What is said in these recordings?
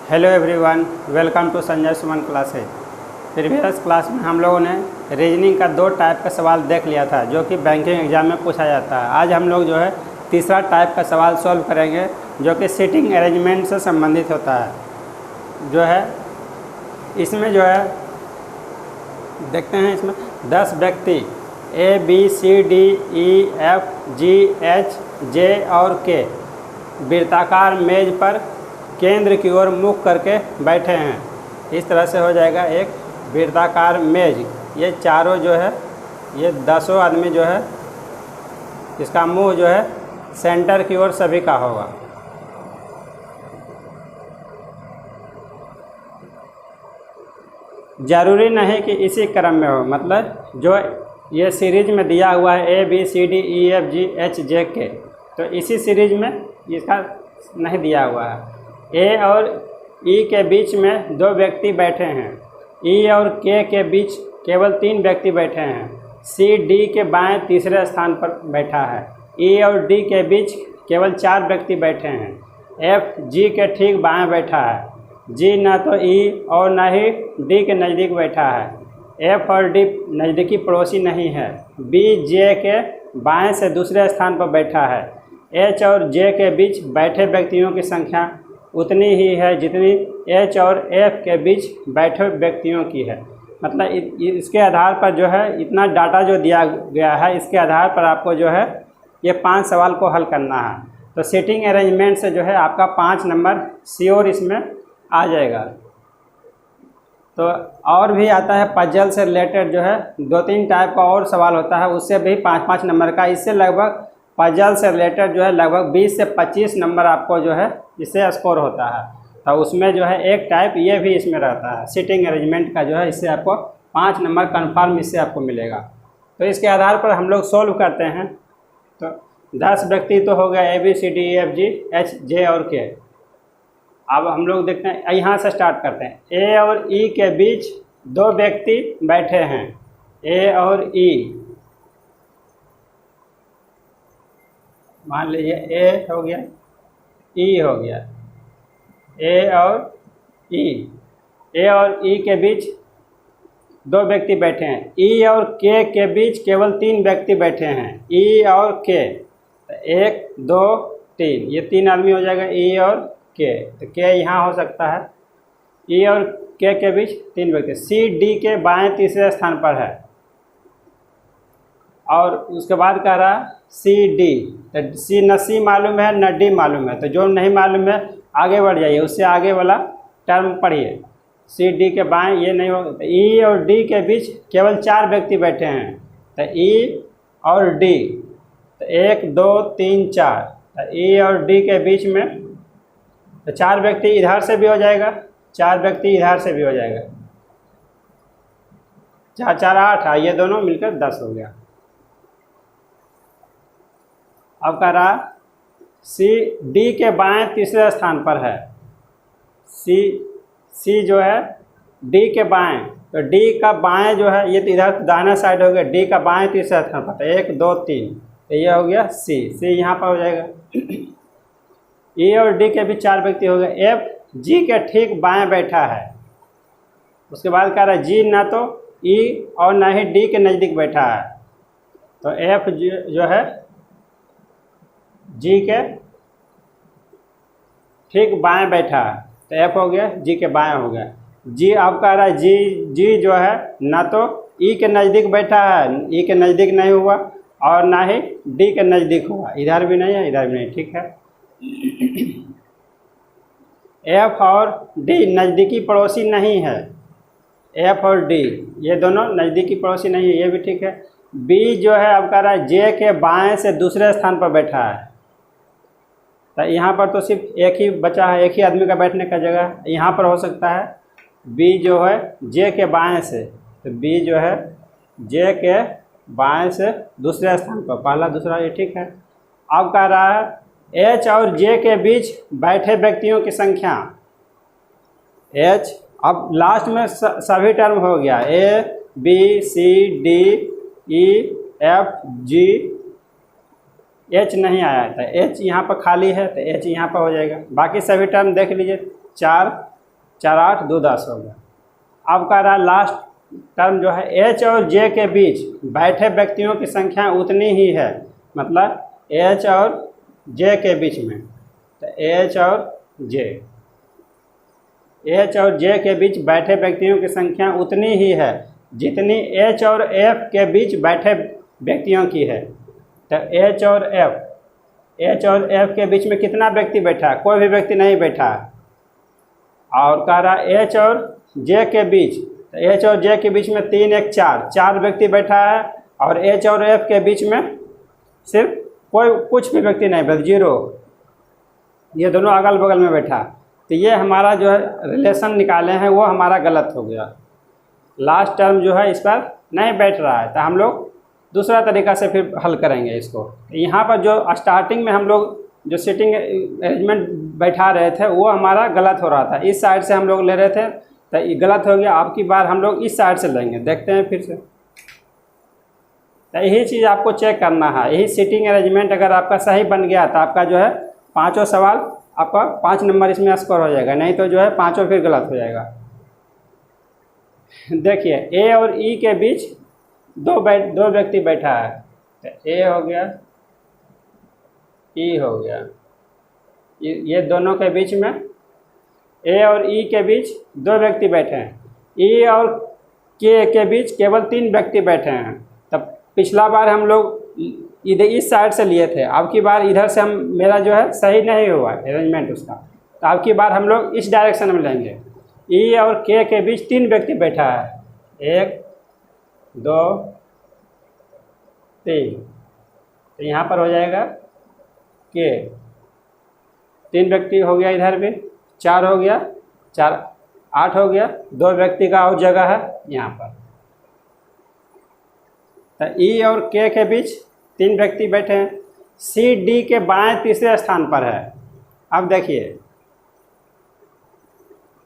Hello everyone, welcome to Sanjay Suman classes. Previous class में हम लोगों ने रीजनिंग का 2 टाइप का सवाल देख लिया था जो कि बैंकिंग एग्जाम में पूछा जाता है। आज हम लोग जो है तीसरा टाइप का सवाल सॉल्व करेंगे जो कि सीटिंग अरेंजमेंट से संबंधित होता है। जो है इसमें जो है देखते हैं, इसमें 10 व्यक्ति A, B, C, D, E, F, G, H, J और K वृत्ताकार मेज पर केंद्र की ओर मुख करके बैठे हैं। इस तरह से हो जाएगा एक वृत्ताकार मेज। ये चारों जो है, ये 10 आदमी जो है, इसका मुंह जो है सेंटर की ओर सभी का होगा। ज़रूरी नहीं कि इसी क्रम में हो, मतलब जो ये सीरीज में दिया हुआ है A, B, C, D, E, F, G, H, J, K, तो इसी सीरीज में इसका नहीं दिया हुआ है। A और E के बीच में 2 व्यक्ति बैठे हैं। E और K के बीच केवल 3 व्यक्ति बैठे हैं। C D के बाएं तीसरे स्थान पर बैठा है। E और D के बीच केवल 4 व्यक्ति बैठे हैं। F G के ठीक बाएं बैठा है। G न तो E और न ही D के नज़दीक बैठा है। F और D नज़दीकी पड़ोसी नहीं है। B J के बाएं से दूसरे स्थान पर बैठा है। H और J के बीच बैठे व्यक्तियों की संख्या उतनी ही है जितनी H और F के बीच बैठे व्यक्तियों की है। मतलब इसके आधार पर जो है इतना डाटा जो दिया गया है, इसके आधार पर आपको जो है ये 5 सवाल को हल करना है। तो सीटिंग अरेंजमेंट से जो है आपका 5 नंबर श्योर इसमें आ जाएगा। तो और भी आता है पजल से रिलेटेड, जो है 2-3 टाइप का और सवाल होता है, उससे भी 5-5 नंबर का। इससे लगभग पजल से रिलेटेड जो है लगभग 20 से 25 नंबर आपको जो है इससे स्कोर होता है। तो उसमें जो है एक टाइप ये भी इसमें रहता है सीटिंग अरेंजमेंट का, जो है इससे आपको 5 नंबर कन्फर्म इससे आपको मिलेगा। तो इसके आधार पर हम लोग सोल्व करते हैं। तो 10 व्यक्ति तो हो गया A, B, C, D, E, F, G, H, J और K। अब हम लोग देखते हैं, यहाँ से स्टार्ट करते हैं। A और E के बीच 2 व्यक्ति बैठे हैं। A और E, मान लीजिए A हो गया, E हो गया। A और E के बीच 2 व्यक्ति बैठे हैं। E और K के बीच केवल 3 व्यक्ति बैठे हैं। E और K, 1 2 3, ये 3 आदमी हो जाएगा E और K। तो K यहाँ हो सकता है। E और K के बीच 3 व्यक्ति। C D के बाएं तीसरे स्थान पर है। और उसके बाद कह रहा है C D, तो न C मालूम है न D मालूम है, तो जो नहीं मालूम है आगे बढ़ जाइए, उससे आगे वाला टर्म पढ़िए। C D के बाएं ये नहीं होगा। तो E और D के बीच केवल 4 व्यक्ति बैठे हैं। तो E और D, तो 1 2 3 4, तो E और D के बीच में तो 4 व्यक्ति इधर से भी हो जाएगा, 4 व्यक्ति इधर से भी हो जाएगा। 4 4 8, ये दोनों मिलकर 10 हो गया। अब कह रहा C D के बाएं तीसरे स्थान पर है। C जो है D के बाएं, तो D का बाएं जो है, ये तो इधर दाहिना साइड हो गया। D का बाएं तीसरे स्थान पर, 1 2 3, तो ये हो गया C यहाँ पर हो जाएगा। E और D के भी 4 व्यक्ति हो गए। F G के ठीक बाएं बैठा है। उसके बाद कह रहा है G ना तो E और ना ही D के नज़दीक बैठा है। तो F जो है G के ठीक बाएं बैठा है, तो F हो गया G के बाएं हो गया। G अब कह रहा है G जो है ना तो E के नज़दीक बैठा है, E के नज़दीक नहीं हुआ, और ना ही D के नज़दीक हुआ, इधर भी नहीं है इधर भी नहीं, ठीक है। F और D नज़दीकी पड़ोसी नहीं है। F और D ये दोनों नज़दीकी पड़ोसी नहीं है, ये भी ठीक है। B जो है अब कह रहा है J के बाएं से दूसरे स्थान पर बैठा है। तो यहाँ पर तो सिर्फ एक ही बचा है, एक ही आदमी का बैठने का जगह यहाँ पर हो सकता है। B जो है J के बाएं से, तो B जो है J के बाएं से दूसरे स्थान पर, पहला दूसरा, ये ठीक है। अब कह रहा है H और J के बीच बैठे व्यक्तियों की संख्या। H अब लास्ट में सभी टर्म हो गया, A B C D E F G, H नहीं आया था, H यहाँ पर खाली है, तो H यहाँ पर हो जाएगा। बाकी सभी टर्म देख लीजिए, 4 4 8 2 10 हो गया। अब कह रहा है लास्ट टर्म जो है एच और जे के बीच बैठे व्यक्तियों की संख्या उतनी ही है, मतलब एच और जे के बीच में, तो एच और जे के बीच बैठे व्यक्तियों की संख्या उतनी ही है जितनी एच और एफ के बीच बैठे व्यक्तियों की है। तो एच और एफ के बीच में कितना व्यक्ति बैठा है? कोई भी व्यक्ति नहीं बैठा है। और कह रहा है एच और जे के बीच, तो एच और जे के बीच में 3 1 4 व्यक्ति बैठा है, और एच और एफ के बीच में सिर्फ कुछ भी व्यक्ति नहीं, बस 0, ये दोनों अगल बगल में बैठा। तो ये हमारा जो है रिलेशन निकाले हैं वो हमारा गलत हो गया। लास्ट टर्म जो है इस पर नहीं बैठ रहा है, तो हम लोग दूसरा तरीका से फिर हल करेंगे इसको। यहाँ पर जो स्टार्टिंग में हम लोग जो सिटिंग अरेंजमेंट बैठा रहे थे वो हमारा गलत हो रहा था, इस साइड से हम लोग ले रहे थे तो ये गलत हो गया। अब की बार हम लोग इस साइड से लेंगे, देखते हैं फिर से। तो यही चीज़ आपको चेक करना है, यही सिटिंग अरेंजमेंट अगर आपका सही बन गया तो आपका जो है पाँचों सवाल आपका 5 नंबर इसमें स्कोर हो जाएगा, नहीं तो जो है पाँचों फिर गलत हो जाएगा। देखिए ए और ई के बीच दो व्यक्ति बैठा है, तो ए हो गया, ई हो गया, ये दोनों के बीच में ए और ई के बीच 2 व्यक्ति बैठे हैं। ई और के बीच केवल 3 व्यक्ति बैठे हैं। तब पिछला बार हम लोग इधर इस साइड से लिए थे, अब की बार इधर से हम मेरा जो है सही नहीं हुआ अरेंजमेंट उसका, तो अब की बार हम लोग इस डायरेक्शन में लेंगे। ई और के बीच 3 व्यक्ति बैठा है, 1 2 3, तो यहाँ पर हो जाएगा के 3 व्यक्ति हो गया, इधर भी 4 हो गया, 4 8 हो गया, 2 व्यक्ति का और जगह है यहाँ पर। तो ई और के बीच 3 व्यक्ति बैठे हैं। सी डी के बाएं तीसरे स्थान पर है। अब देखिए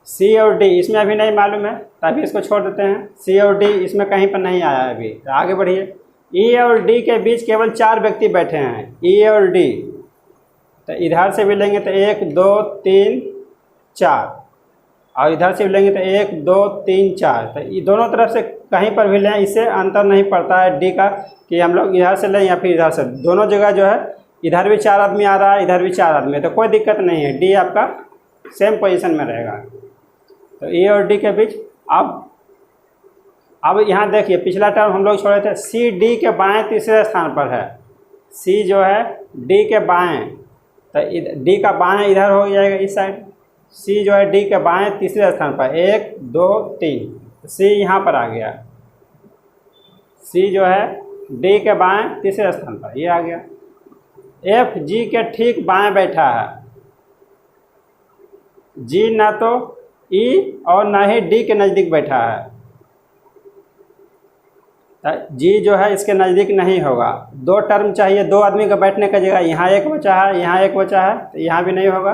सी और डी इसमें अभी नहीं मालूम है, तभी इसको छोड़ देते हैं। सी और डी इसमें कहीं पर नहीं आया है अभी, तो आगे बढ़िए। ई और डी के बीच केवल 4 व्यक्ति बैठे हैं, ई और डी, तो इधर से भी लेंगे तो 1 2 3 4, और इधर से भी लेंगे तो 1 2 3 4, तो ये दोनों तरफ से कहीं पर भी लें, इससे अंतर नहीं पड़ता है डी का कि हम लोग इधर से लें या फिर इधर से। दोनों जगह जो है इधर भी 4 आदमी आ रहा है, इधर भी 4 आदमी है, तो कोई दिक्कत नहीं है, डी आपका सेम पोजीशन में रहेगा। तो ए और डी के बीच अब यहाँ देखिए पिछला टर्म हम लोग छोड़े थे, सी डी के बाएं तीसरे स्थान पर है। सी जो है डी के बाएं, तो डी का बाएं इधर हो जाएगा इस साइड। सी जो है डी के बाएं तीसरे स्थान पर, 1 2 3, सी यहाँ पर आ गया। सी जो है डी के बाएं तीसरे स्थान पर, ये आ गया। एफ जी के ठीक बाएं बैठा है। जी ना तो ई और ना ही डी के नज़दीक बैठा है, जी जो है इसके नज़दीक नहीं होगा। 2 टर्म चाहिए, 2 आदमी का बैठने का जगह, यहाँ 1 बचा है, यहाँ 1 बचा है, तो यहाँ भी नहीं होगा।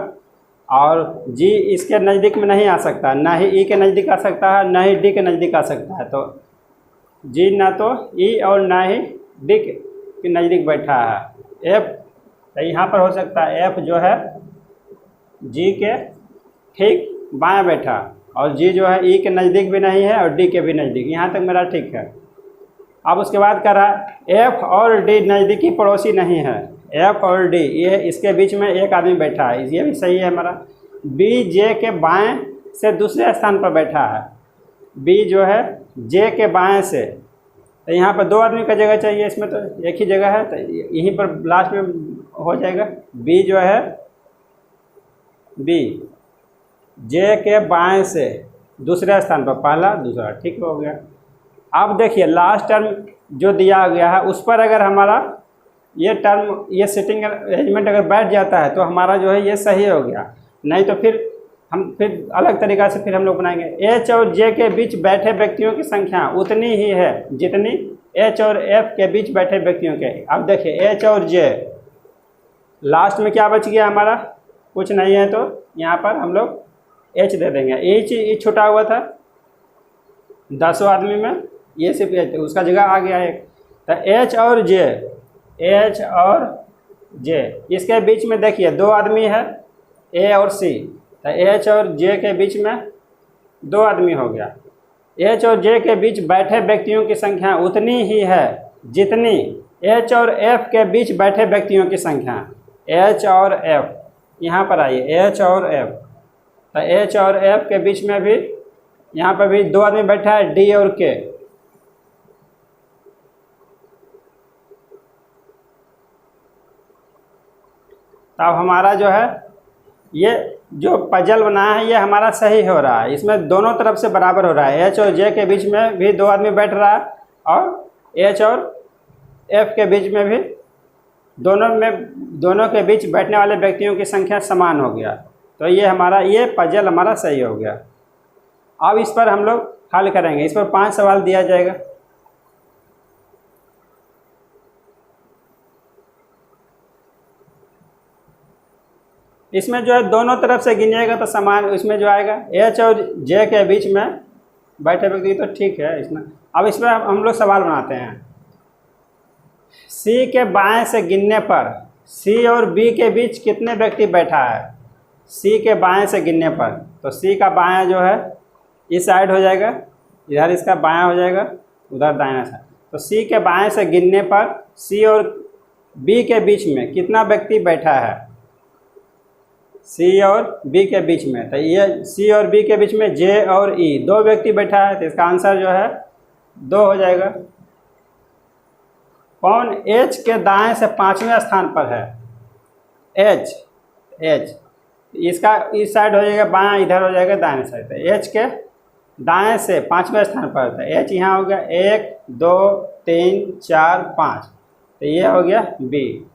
और जी इसके नज़दीक में नहीं आ सकता, ना ही ई के नज़दीक आ सकता है, ना ही डी के नज़दीक आ सकता है। तो जी ना तो ई और ना ही डी के नज़दीक बैठा है। एफ तो यहाँ पर हो सकता है, एफ जो है जी के ठीक बाएं बैठा, और जी जो है ई के नज़दीक भी नहीं है और डी के भी नज़दीक, यहाँ तक मेरा ठीक है। अब उसके बाद कह रहा है एफ और डी नज़दीकी पड़ोसी नहीं है। एफ और डी ये इसके बीच में एक आदमी बैठा है, ये भी सही है हमारा। बी जे के बाएं से दूसरे स्थान पर बैठा है। बी जो है जे के बाएं से, तो यहाँ पर 2 आदमी का जगह चाहिए, इसमें तो एक ही जगह है, तो यहीं पर लास्ट में हो जाएगा। बी जो है बी जे के बाएं से दूसरे स्थान पर, पहला दूसरा, ठीक हो गया। अब देखिए लास्ट टर्म जो दिया गया है उस पर अगर हमारा ये टर्म ये सिटिंग अरेंजमेंट अगर बैठ जाता है तो हमारा जो है ये सही हो गया, नहीं तो फिर हम फिर अलग तरीक़ा से फिर हम लोग बनाएंगे। एच और जे के बीच बैठे व्यक्तियों की संख्या उतनी ही है जितनी एच और एफ के बीच बैठे व्यक्तियों के। अब देखिए एच और जे, लास्ट में क्या बच गया हमारा, कुछ नहीं है, तो यहाँ पर हम लोग एच दे देंगे। ये छुटा हुआ था 10 आदमी में, ये सिर्फ एच, उसका जगह आ गया एक। तो एच और जे इसके बीच में देखिए 2 आदमी है, ए और सी, तो एच और जे के बीच में 2 आदमी हो गया। एच और जे के बीच बैठे व्यक्तियों की संख्या उतनी ही है जितनी एच और एफ के बीच बैठे व्यक्तियों की संख्या। एच और एफ, यहाँ पर आइए, एच और एफ, तो एच और एफ के बीच में भी यहाँ पर भी 2 आदमी बैठा है, डी और के। तो अब हमारा जो है ये जो पजल बनाया है ये हमारा सही हो रहा है, इसमें दोनों तरफ से बराबर हो रहा है। एच और जे के बीच में भी 2 आदमी बैठ रहा है और एच और एफ के बीच में भी दोनों के बीच बैठने वाले व्यक्तियों की संख्या समान हो गया। तो ये हमारा ये पजल हमारा सही हो गया। अब इस पर हम लोग हल करेंगे। इस पर 5 सवाल दिया जाएगा। इसमें जो है दोनों तरफ से गिनिएगा तो समान, इसमें जो आएगा एच और जे के बीच में बैठे व्यक्ति, तो ठीक है इसमें। अब इसमें हम लोग सवाल बनाते हैं। सी के बाएं से गिनने पर सी और बी के बीच कितने व्यक्ति बैठा है? सी के बाएं से गिनने पर, तो सी का बायां जो है इस साइड हो जाएगा, इधर इसका बायां हो जाएगा, उधर दाहिना साइड। तो सी के बाएं से गिनने पर सी और बी के बीच में कितना व्यक्ति बैठा है? सी और बी के बीच में, तो ये सी और बी के बीच में जे और ई 2 व्यक्ति बैठा है, तो इसका आंसर जो है 2 हो जाएगा। कौन एच के दाएं से 5वें स्थान पर है? एच इसका इस साइड हो जाएगा बायां, इधर हो जाएगा दाहिने साइड। तो एच के दाएं से 5वें स्थान पर था। एच यहाँ हो गया 1 2 3 4 5, तो ये हो गया बी।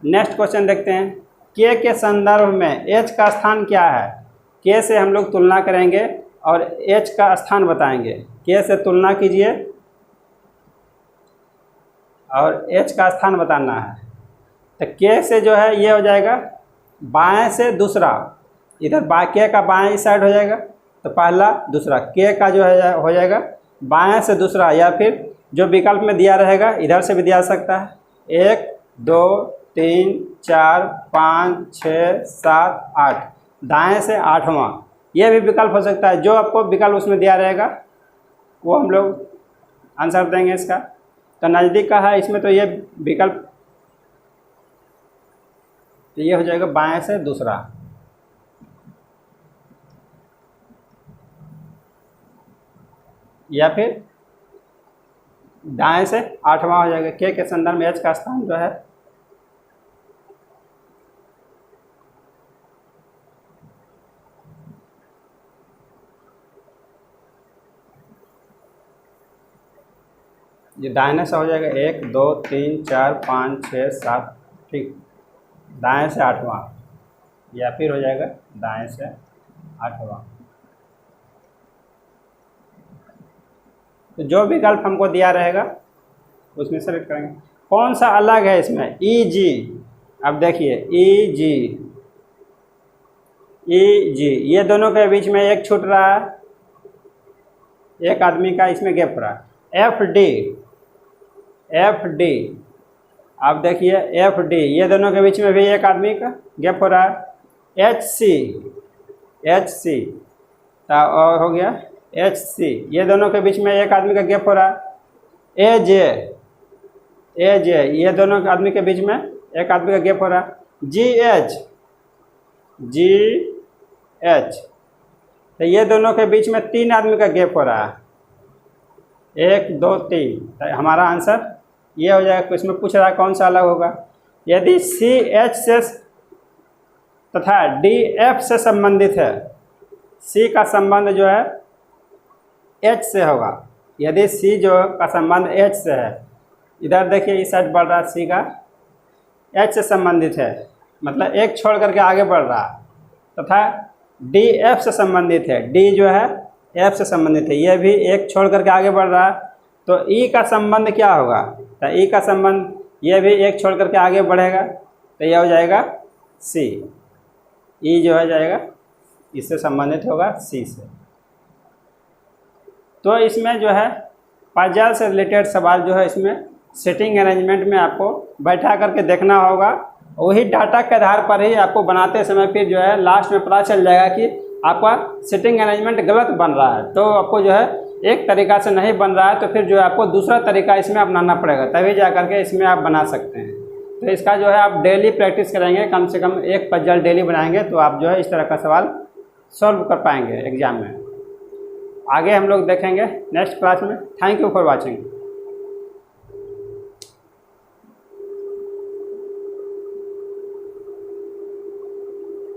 नेक्स्ट क्वेश्चन देखते हैं। के संदर्भ में एच का स्थान क्या है? के से हम लोग तुलना करेंगे और एच का स्थान बताएंगे। के से तुलना कीजिए और एच का स्थान बताना है। तो के से जो है ये हो जाएगा बाएं से दूसरा, इधर के का बाएं इस साइड हो जाएगा, तो पहला दूसरा। के का जो है हो जाएगा बाएं से दूसरा, या फिर जो विकल्प में दिया रहेगा इधर से भी दिया सकता है। 1 2 3 4 5 6 7 8, दाएं से 8वां, यह भी विकल्प हो सकता है। जो आपको विकल्प उसमें दिया रहेगा वो हम लोग आंसर देंगे इसका। तो नज़दीक का है इसमें, तो ये विकल्प, तो ये हो जाएगा बाएं से दूसरा, या फिर दाएं से 8वां हो जाएगा। के संदर्भ में एच का स्थान जो है ये दाहिने से हो जाएगा 1 2 3 4 5 6 7, ठीक, दाएं से 8वां, या फिर हो जाएगा दाएं से 8वां। तो जो विकल्प हमको दिया रहेगा उसमें सेलेक्ट करेंगे। कौन सा अलग है इसमें? ई जी। अब देखिए ई जी, ये दोनों के बीच में एक छूट रहा है, एक आदमी का इसमें गैप रहा है। एफ डी, अब देखिए एफ डी, ये दोनों के बीच में भी एक आदमी का गैप हो रहा है। एच सी, और हो गया एच सी, ये दोनों के बीच में एक आदमी का गैप हो रहा है। ए जे, ये दोनों के आदमी के बीच में एक आदमी का गैप हो रहा है। जी एच, तो ये दोनों के बीच में 3 आदमी का गैप हो रहा है। 1 2 3, तो हमारा आंसर ये हो जाएगा। इसमें पूछ रहा है कौन सा अलग होगा। यदि सी एच से तथा डी एफ से संबंधित है, सी का संबंध जो है एच से होगा। यदि सी जो का संबंध एच से है, इधर देखिए इस साइड बढ़ रहा है, सी का एच से संबंधित है, मतलब एक छोड़ करके आगे बढ़ रहा है, तथा डी एफ से संबंधित है, डी जो है एफ से संबंधित है, यह भी एक छोड़ करके आगे बढ़ रहा है, तो ई का संबंध क्या होगा? तो ई का संबंध यह भी एक छोड़ करके आगे बढ़ेगा, तो यह हो जाएगा सी। ई जो है जाएगा इससे संबंधित होगा सी से। तो इसमें जो है पजल से रिलेटेड सवाल जो है इसमें सेटिंग अरेंजमेंट में आपको बैठा करके देखना होगा वही डाटा के आधार पर ही आपको बनाते समय फिर जो है लास्ट में पता चल जाएगा कि आपका सिटिंग अरेंजमेंट गलत बन रहा है, तो आपको जो है एक तरीका से नहीं बन रहा है, तो फिर जो है आपको दूसरा तरीका इसमें अपनाना पड़ेगा, तभी जा करके इसमें आप बना सकते हैं। तो इसका जो है आप डेली प्रैक्टिस करेंगे, कम से कम एक पजल डेली बनाएंगे, तो आप जो है इस तरह का सवाल सॉल्व कर पाएंगे एग्ज़ाम में। आगे हम लोग देखेंगे नेक्स्ट क्लास में। Thank you for watching.